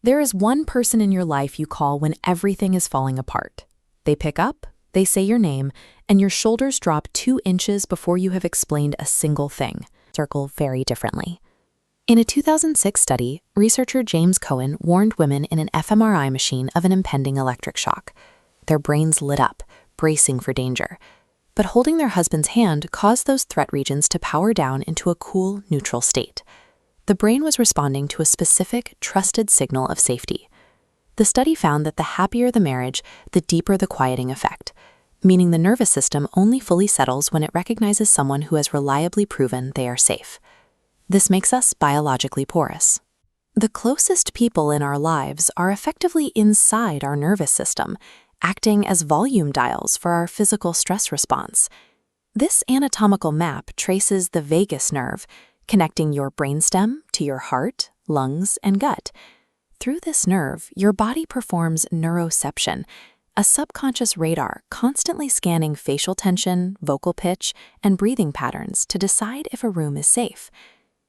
There is one person in your life you call when everything is falling apart. They pick up, they say your name, and your shoulders drop 2 inches before you have explained a single thing. Circle very differently. In a 2006 study, researcher James Coan warned women in an fMRI machine of an impending electric shock. Their brains lit up, bracing for danger. But holding their husband's hand caused those threat regions to power down into a cool, neutral state. The brain was responding to a specific, trusted signal of safety. The study found that the happier the marriage, the deeper the quieting effect, meaning the nervous system only fully settles when it recognizes someone who has reliably proven they are safe. This makes us biologically porous. The closest people in our lives are effectively inside our nervous system, acting as volume dials for our physical stress response. This anatomical map traces the vagus nerve, connecting your brainstem to your heart, lungs, and gut. Through this nerve, your body performs neuroception, a subconscious radar constantly scanning facial tension, vocal pitch, and breathing patterns to decide if a room is safe.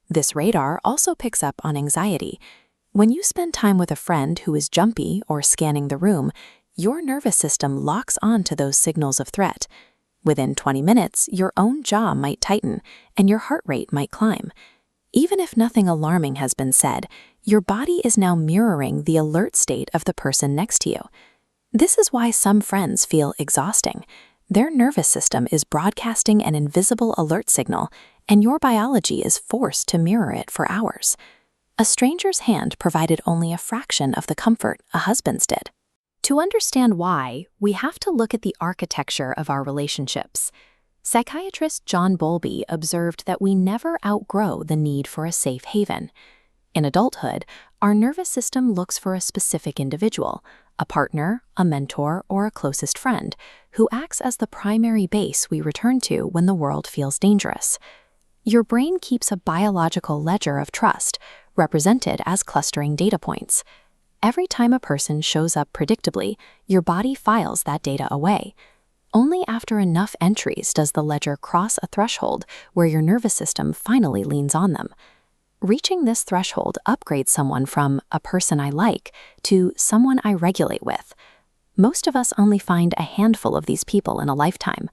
This radar also picks up on anxiety. When you spend time with a friend who is jumpy or scanning the room, your nervous system locks on to those signals of threat. Within 20 minutes, your own jaw might tighten and your heart rate might climb. Even if nothing alarming has been said, your body is now mirroring the alert state of the person next to you. This is why some friends feel exhausting. Their nervous system is broadcasting an invisible alert signal, and your biology is forced to mirror it for hours. A stranger's hand provided only a fraction of the comfort a husband's did. To understand why, we have to look at the architecture of our relationships. Psychiatrist John Bowlby observed that we never outgrow the need for a safe haven. In adulthood, our nervous system looks for a specific individual, a partner, a mentor, or a closest friend, who acts as the primary base we return to when the world feels dangerous. Your brain keeps a biological ledger of trust, represented as clustering data points. Every time a person shows up predictably, your body files that data away. Only after enough entries does the ledger cross a threshold where your nervous system finally leans on them. Reaching this threshold upgrades someone from a person I like to someone I regulate with. Most of us only find a handful of these people in a lifetime.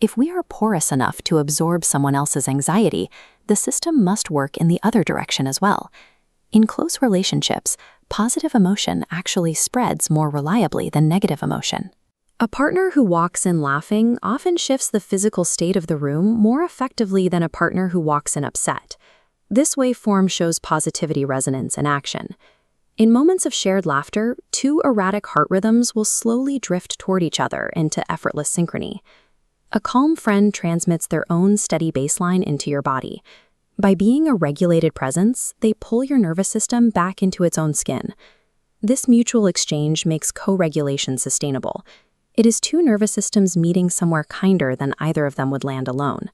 If we are porous enough to absorb someone else's anxiety, the system must work in the other direction as well. In close relationships, positive emotion actually spreads more reliably than negative emotion. A partner who walks in laughing often shifts the physical state of the room more effectively than a partner who walks in upset. This waveform shows positivity resonance in action. In moments of shared laughter, 2 erratic heart rhythms will slowly drift toward each other into effortless synchrony. A calm friend transmits their own steady baseline into your body. By being a regulated presence, they pull your nervous system back into its own skin. This mutual exchange makes co-regulation sustainable. It is 2 nervous systems meeting somewhere kinder than either of them would land alone.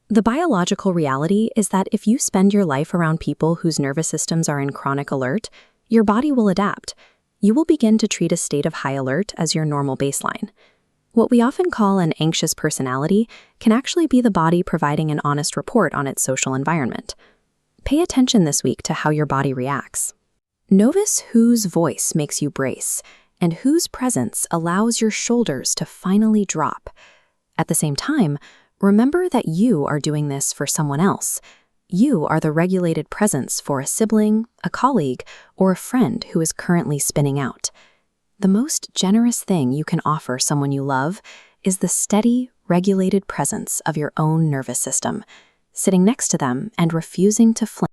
The biological reality is that if you spend your life around people whose nervous systems are in chronic alert, your body will adapt. You will begin to treat a state of high alert as your normal baseline. What we often call an anxious personality can actually be the body providing an honest report on its social environment. Pay attention this week to how your body reacts. Notice whose voice makes you brace and whose presence allows your shoulders to finally drop. At the same time, remember that you are doing this for someone else. You are the regulated presence for a sibling, a colleague, or a friend who is currently spinning out. The most generous thing you can offer someone you love is the steady, regulated presence of your own nervous system, sitting next to them and refusing to flinch.